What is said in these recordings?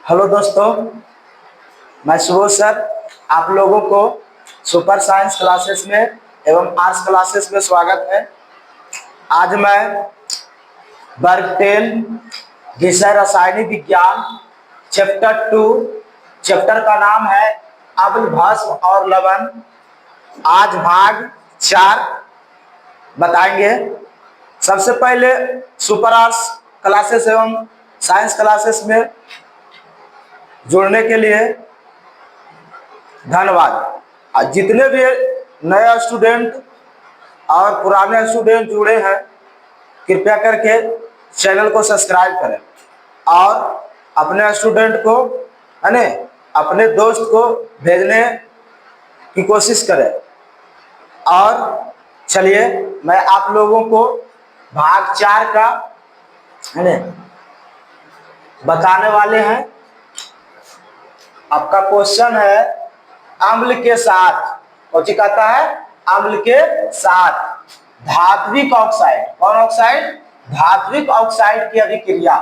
Hello दोस्तों, मैं Subodh sir आप लोगों को सुपर साइंस क्लासेस में एवं आर्ट्स क्लासेस में स्वागत है। आज मैं वर्ग 10 विषय रासायनिक विज्ञान चैप्टर 2 चैप्टर का नाम है अम्ल भस्म और लवण। आज भाग 4 बताएंगे। सबसे पहले सुपर आर्ट्स क्लासेस एवं साइंस क्लासेस में जुड़ने के लिए धन्यवाद। जितने भी नए स्टूडेंट और पुराने स्टूडेंट जुड़े हैं, कृपया करके चैनल को सब्सक्राइब करें और अपने स्टूडेंट को अपने दोस्त को भेजने की कोशिश करें। और चलिए मैं आप लोगों को भाग 4 का बताने वाले हैं। आपका क्वेश्चन है अम्ल के साथ, कौन सी कहता है? अम्ल के साथ धात्विक ऑक्साइड। कौन ऑक्साइड? धात्विक ऑक्साइड की अभिक्रिया।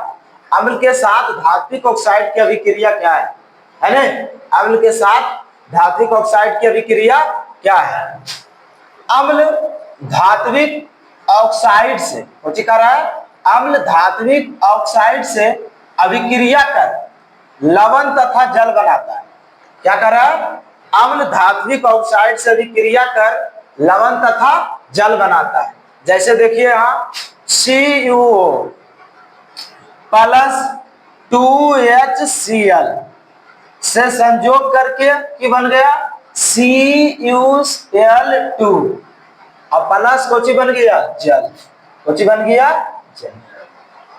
अम्ल के साथ धात्विक ऑक्साइड की अभिक्रिया क्या है ना? अम्ल के साथ धात्विक ऑक्साइड की अभिक्रिया क्या है? अम्ल धात्विक ऑक्साइड से, कौन सी कह रहा है? अम्ल धात्विक ऑक्साइड से अभिक्रिया कर लवण तथा जल बनाता है। क्या कर रहा है? अम्ल धात्विक ऑक्साइड से अभिक्रिया कर लवण तथा जल बनाता है। जैसे देखिए यहाँ CuO प्लस 2HCl से संयोग करके कि बन गया CuCl2 और प्लस कोची बन गया? जल। कोची बन गया? जल।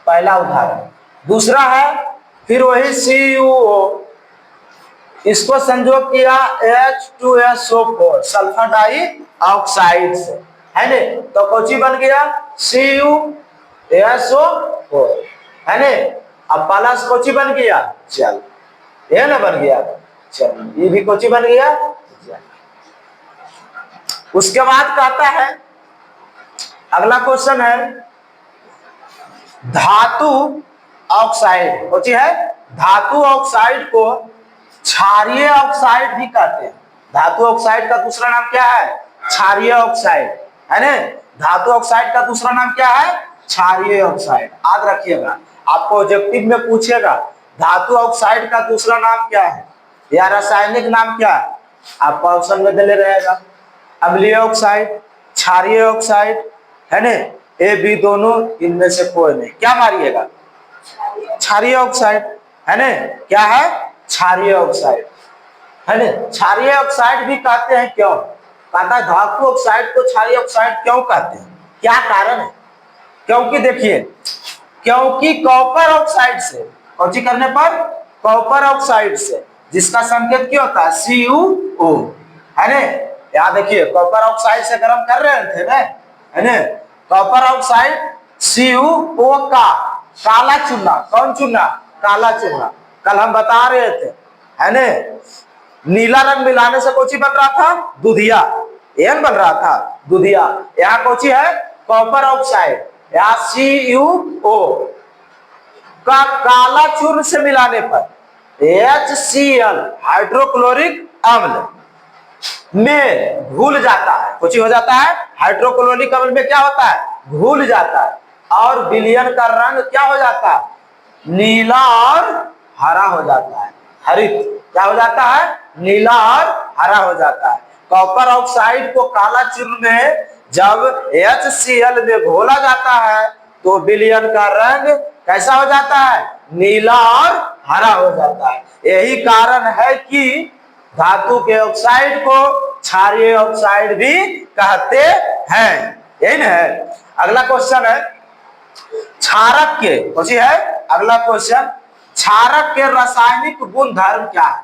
पहला उदाहरण। दूसरा है फिर वही CuO, इसको संयोग किया H2SO4 सल्फर डाइऑक्साइड से, है ने? तो कोची बन गया? CuSO4, है ने? अब प्लस कोची बन गया? जल। ये ना बन गया जल। ये भी कोची बन गया? जल। उसके बाद कहता है अगला क्वेश्चन है धातु ऑक्साइड। कोची है? धातु ऑक्साइड को क्षारीय ऑक्साइड भी कहते हैं। धातु ऑक्साइड का दूसरा नाम क्या है? क्षारीय ऑक्साइड, है ना? धातु ऑक्साइड का दूसरा नाम क्या है? क्षारीय ऑक्साइड। याद रखिएगा, आपको ऑब्जेक्टिव में पूछेगा धातु ऑक्साइड का दूसरा नाम क्या है या रासायनिक नाम क्या है, आपको ऑप्शन में दे रहेगा अम्लीय ऑक्साइड, क्षारीय ऑक्साइड, है ना? ए बी दोनों, इनमें से कोई नहीं। क्या मारिएगा? क्षारीय ऑक्साइड, है ना? क्या है? क्षारीय ऑक्साइड, है ना? क्षारीय ऑक्साइड भी कहते हैं। क्यों कहता है धातु ऑक्साइड को क्षारीय ऑक्साइड क्यों कहते हैं? क्या कारण है? क्योंकि देखिए, क्योंकि कॉपर ऑक्साइड से, कौन सी करने पर? कॉपर ऑक्साइड से, जिसका संकेत क्या होता है? CuO, है ना? यहाँ देखिए कॉपर ऑक्साइड से गर्म कर रहे थे ना, है ना? कॉपर ऑक्साइड CuO का काला चूना। कौन चूना? काला चूना। कल हम बता रहे थे, है ना? नीला रंग मिलाने से कौन सी बन रहा था? दुधिया। एन बन रहा था दुधिया। यहाँ कौन सी है? Copper oxide. यहाँ CuO का काला चूर्ण से मिलाने पर HCl हाइड्रोक्लोरिक अम्ल में घुल जाता है। कुछ हो जाता है? हाइड्रोक्लोरिक अम्ल में क्या होता है? घुल जाता है और विलयन का रंग क्या हो जाता है? नीला और हरा हो जाता है। हरित क्या हो जाता है? नीला और हरा हो जाता है। कॉपर ऑक्साइड को काला चूर्ण में जब HCl में घोला जाता है तो विलयन का रंग कैसा हो जाता है? नीला और हरा हो जाता है। यही कारण है कि धातु के ऑक्साइड को क्षारीय ऑक्साइड भी कहते हैं। यही ना है। अगला क्वेश्चन है क्षारक के, कौन सी है? अगला क्वेश्चन, क्षारक के रासायनिक गुण धर्म क्या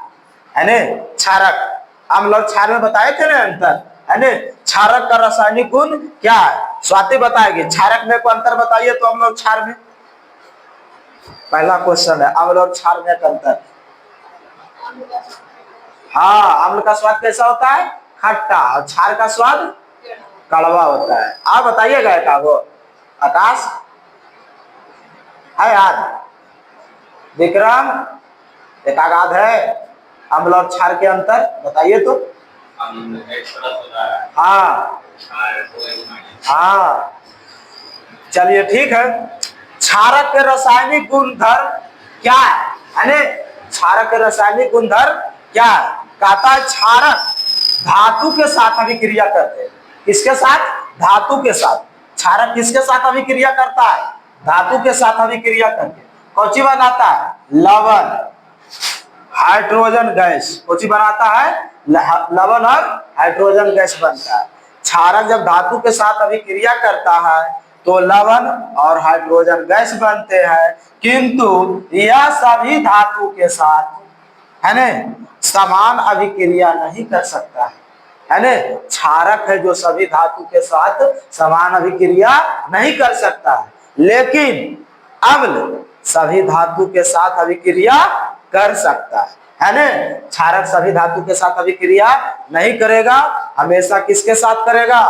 है ना? क्षारक हम लोग क्षार में बताए थे ना अंतर, है ना? क्षारक का रासायनिक गुण क्या है? स्वाति बताएगी। क्षारक में को अंतर बताइए तो हम लोग क्षार में। पहला क्वेश्चन है अम्ल और क्षार में अंतर। हाँ, अम्ल का स्वाद कैसा होता है? खट्टा। और क्षार का स्वाद कड़वा होता है। आप बताइएगा एक वो आकाश है यार, विक्रम, एकागाध है अम्ल और क्षार के अंतर बताइए तो। हाँ हाँ, चलिए ठीक है। क्षारक के रासायनिक गुणधर्म क्या है? क्षारक के रासायनिक गुणधर्म क्या है? कहता है क्षारक धातु के साथ अभिक्रिया करते हैं। किसके साथ? धातु के साथ। क्षारक किसके साथ अभिक्रिया करता है? धातु के साथ अभिक्रिया करके कौची बनाता है? लवण, हाइड्रोजन गैस। कौची बनाता है? लवण और हाइड्रोजन गैस बनता है। क्षारक जब धातु के साथ अभिक्रिया करता है तो लवण और हाइड्रोजन गैस बनते हैं, किंतु यह सभी धातु के साथ है न समान अभिक्रिया नहीं कर सकता है न। क्षारक है जो सभी धातु के साथ समान अभिक्रिया नहीं कर सकता है, लेकिन अम्ल सभी धातु के साथ अभिक्रिया कर सकता है न। क्षारक सभी धातु के साथ अभिक्रिया नहीं करेगा, हमेशा किसके साथ करेगा?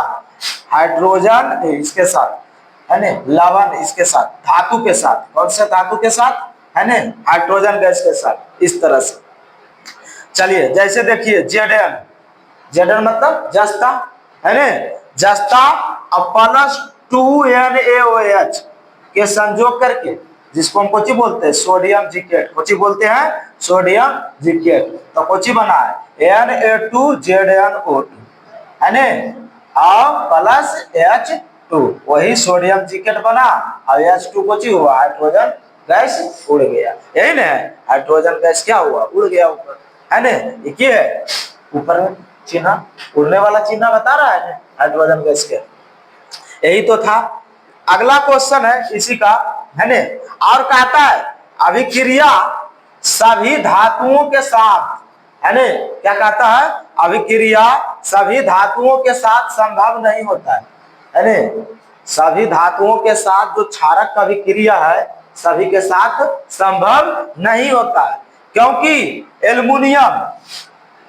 हाइड्रोजन इसके साथ है न, लवण इसके साथ, धातु के साथ। कौन से धातु के साथ? है न, हाइड्रोजन गैस के साथ। इस तरह से चलिए, जैसे देखिए Zn, Zn मतलब जस्ता है न, जस्ता प्लस 2NaOH के संयोग करके, जिसको हम कोची बोलते हैं? सोडियम जिकेट। कोची बोलते हैं? सोडियम जिकेट। तो कोची बना है? Na2ZnO2 है न, और प्लस H2, वही सोडियम जिकेट बना और H2 कोची हुआ? हाइड्रोजन गैस उड़ गया। यही ना, हाइड्रोजन गैस क्या हुआ? उड़ गया ऊपर, है ना। ये है ऊपर में चिन्ह, उड़ने वाला चिन्ह बता रहा है हाइड्रोजन गैस के। यही तो था। अगला क्वेश्चन है इसी का, है न, और कहता है अभिक्रिया सभी धातुओं के साथ, है न, क्या कहता है? अभिक्रिया सभी धातुओं के साथ संभव नहीं होता है न। सभी धातुओं के साथ जो क्षारक का अभिक्रिया है सभी के साथ संभव नहीं होता है, क्योंकि एल्युमिनियम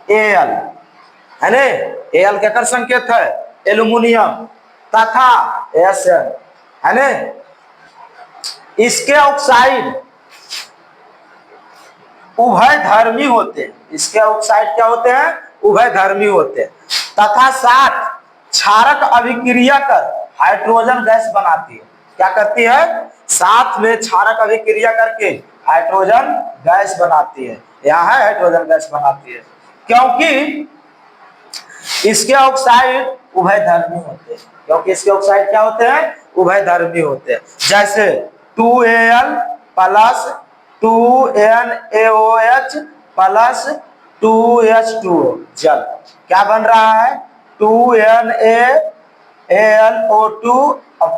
Al है न, Al केकर संकेत है? एल्युमिनियम, तथा Sn है न, इसके ऑक्साइड उभयधर्मी होते हैं। इसके ऑक्साइड क्या होते हैं? उभयधर्मी होते हैं, तथा साथ क्षारक अभिक्रिया कर हाइड्रोजन गैस बनाती है। क्या करती है? साथ में क्षारक अभिक्रिया करके हाइड्रोजन गैस बनाती है। यहाँ है हाइड्रोजन गैस बनाती है, क्योंकि इसके ऑक्साइड उभयधर्मी होते हैं। क्योंकि इसके ऑक्साइड क्या होते हैं? उभयधर्मी होते हैं। जैसे 2Al plus 2NaOH plus 2H2O जल क्या बन रहा है? 2NaAlO2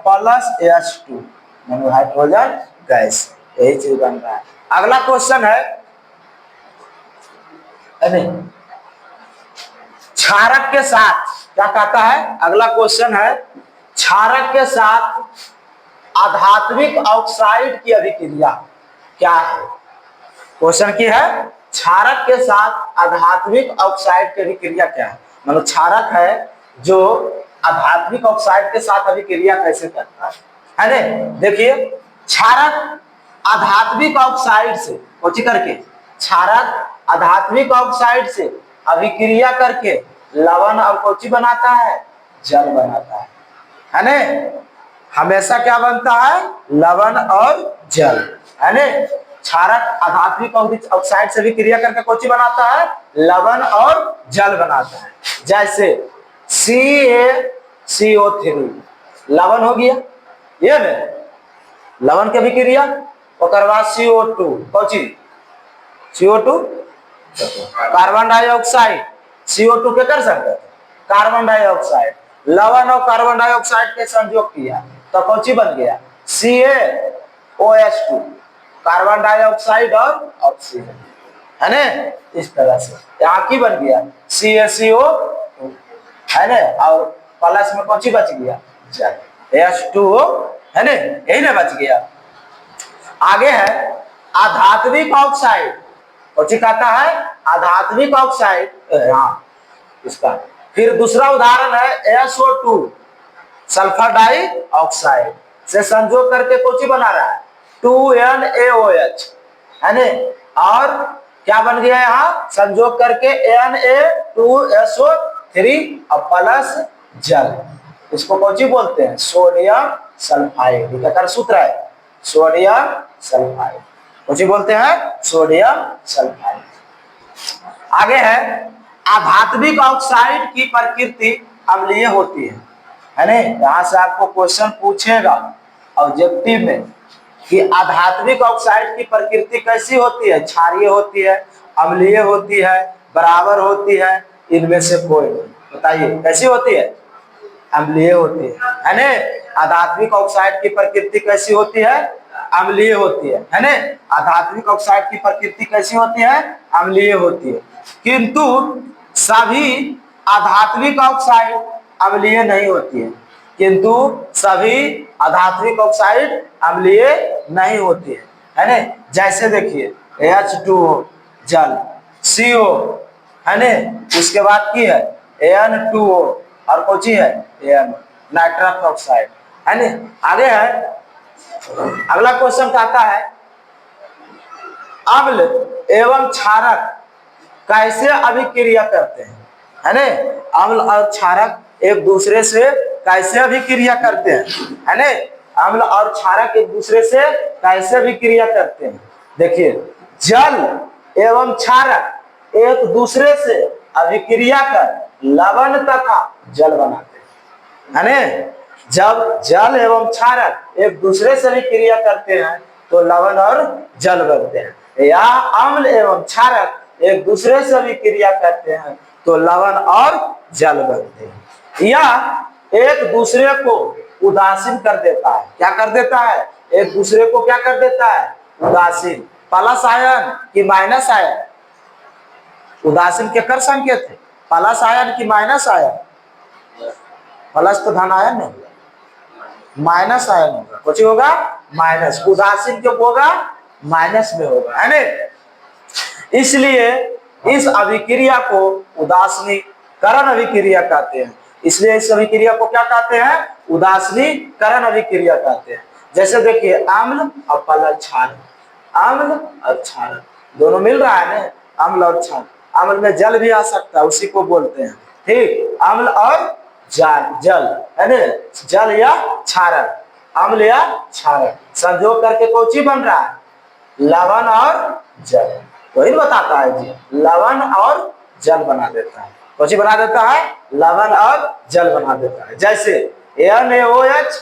plus H2 hydrogen gas. यही चीज बन रहा है। अगला क्वेश्चन है क्षारक के साथ क्या कहता है? अगला क्वेश्चन है क्षारक के साथ आधात्मिक ऑक्साइड की अभिक्रिया क्या है? क्वेश्चन की है क्षारक के साथ आधात्मिक ऑक्साइड की अभिक्रिया क्या है? मतलब क्षारक है जो आधात्मिक ऑक्साइड के साथ अभिक्रिया कैसे करता है न। देखिए, क्षारक आधात्मिक ऑक्साइड से कोची करके, क्षारक आधात्मिक ऑक्साइड से अभिक्रिया करके लवण और कोची बनाता है? जल बनाता है न। हमेशा क्या बनता है? लवण और जल, है न। क्षारक आधात्मिक ऑक्साइड से अभिक्रिया करके कोची बनाता है? लवण और जल बनाता है। जैसे CaCO3 लवण हो गया, ये न लवण की अभिक्रिया। और बाद CO2 Kochi? CO2 carbon dioxide. CO2 के कर सकते? Carbon dioxide. लवण और कार्बन डाइऑक्साइड के संयोग किया तो कोची बन गया? CaOH2, कार्बन डाइऑक्साइड और ऑक्सीजन, है न। इस तरह से यहाँ की बन गया? CaCO है न, और प्लस में कोची बच गया? जल, H2O है न। यही ना बच गया। आगे है आधात्मिक ऑक्साइड। कोची कहता है? आधात्मिक ऑक्साइड। हाँ, इसका फिर दूसरा उदाहरण है SO2 सल्फर डाइऑक्साइड से संयोग करके कोची बना रहा है? 2NaOH है न, और क्या बन गया यहाँ संजोग करके Na2SO3 और प्लस जल, इसको कौन सी बोलते हैं सोडियम सल्फाइड। क्या कर सूत्र है सोडियम सल्फाइड, कौन सी बोलते हैं सोडियम सल्फाइड। आगे है अधात्विक ऑक्साइड की प्रकृति अम्लीय होती है ना। यहां से आपको क्वेश्चन पूछेगा ऑब्जेक्टिव में कि अधात्विक ऑक्साइड की प्रकृति कैसी होती है, क्षारीय होती है, अम्लीय होती है, बराबर होती है, इनमें से कोई, बताइए कैसी होती है अम्लीय होती है ना। अधात्विक ऑक्साइड की प्रकृति कैसी होती है अम्लीय होती है ना। अधात्विक ऑक्साइड की प्रकृति कैसी होती है अम्लीय होती है, किंतु सभी अधात्विक ऑक्साइड अम्लीय नहीं होती है, किंतु सभी अधात्विक ऑक्साइड अम्लीय नहीं होती है ना। जैसे देखिए H2O जल, CO है ना, उसके बाद की है N2O और कौन सी है N नाइट्रस ऑक्साइड है ना। आगे है अगला क्वेश्चन कहता है अम्ल एवं क्षारक कैसे अभिक्रिया करते हैं है ना। अम्ल और क्षारक एक दूसरे से कैसे अभिक्रिया करते हैं है ना। अम्ल और क्षारक एक दूसरे से कैसे अभिक्रिया करते हैं, देखिए जल एवं क्षारक एक दूसरे से अभिक्रिया कर लवण तथा जल बनाते हैं है ना। जब जल एवं क्षारक एक दूसरे से अभिक्रिया करते हैं तो लवण और जल बनते हैं, या अम्ल एवं क्षारक एक दूसरे से अभिक्रिया करते हैं तो लवण और जल बनते हैं, या एक दूसरे को उदासीन कर देता है। क्या कर देता है एक दूसरे को क्या कर देता है उदासीन, प्लस आयन की माइनस आयन, उदासीन के कर संकेत है प्लस आयन की माइनस आयन, प्लस तो धन आयन नहीं माइनस आयन होगा, कुछ होगा माइनस, उदासीन क्यों होगा माइनस में होगा है ना। इसलिए इस अभिक्रिया को उदासीनीकरण अभिक्रिया कहते हैं, इसलिए इस अभिक्रिया को क्या कहते हैं उदासीनीकरण अभिक्रिया कहते हैं। जैसे देखिए अम्ल और प्लस क्षार, अम्ल और क्षार दोनों मिल रहा है ना, अम्ल और क्षार, अम्ल में जल भी आ सकता है उसी को बोलते हैं ठीक, अम्ल और जल है ना, जल या क्षारक, अम्ल या क्षारक संयोग करके कौन सी बन रहा है लवण और जल, वही बताता है जी लवण और जल बना देता है, कौन सी बना देता है लवण और जल बना देता है। जैसे NaOH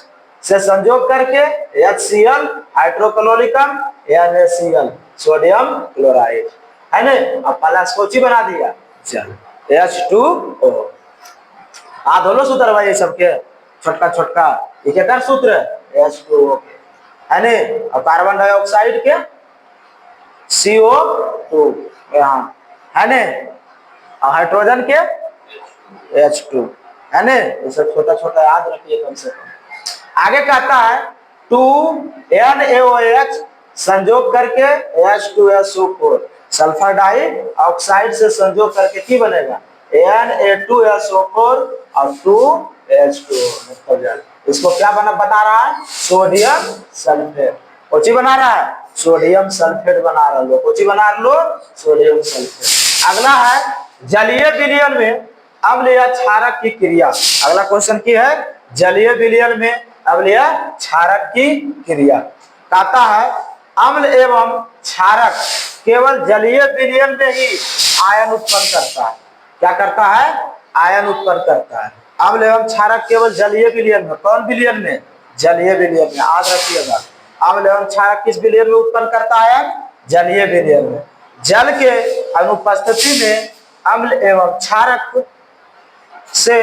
से संयोग करके HCl हाइड्रोक्लोरिकम NaCl सोडियम क्लोराइड है ना, अब प्लस कौन सी बना दिया जल H2O। आ दोनों सूत्र भाई सबके छोटका छोटका एक सूत्र H2O के है ना, और कार्बन डाइऑक्साइड के CO2 यहाँ है ना, और हाइड्रोजन के H2 है ना, ये सब छोटा छोटा याद रखिए कम से कम। आगे कहता है 2NaOH संयोग करके H2SO4 सल्फर डाइऑक्साइड से संयोग करके की बनेगा Na2SO4 और 2H2O, इसको क्या बता रहा है सोडियम सल्फेट, कोची बना रहा है सोडियम सल्फेट बना रहा लो, कोची बना लो सोडियम सल्फेट। अगला है जलीय विलयन में अम्ल या क्षारक की क्रिया, अगला क्वेश्चन की है जलीय विलयन में अम्ल या क्षारक की क्रिया। कहता है अम्ल एवं क्षारक केवल जलीय विलयन में ही आयन उत्पन्न करता है, क्या करता है आयन उत्पन्न करता है। अम्ल एवं क्षारक केवल जलीय विलयन में, कौन विलयन में जलीय विलयन में, याद रखिएगा अम्ल एवं क्षारक किस विलयन में उत्पन्न करता है जलीय विलयन में। जल के अनुपस्थिति में अम्ल एवं क्षारक से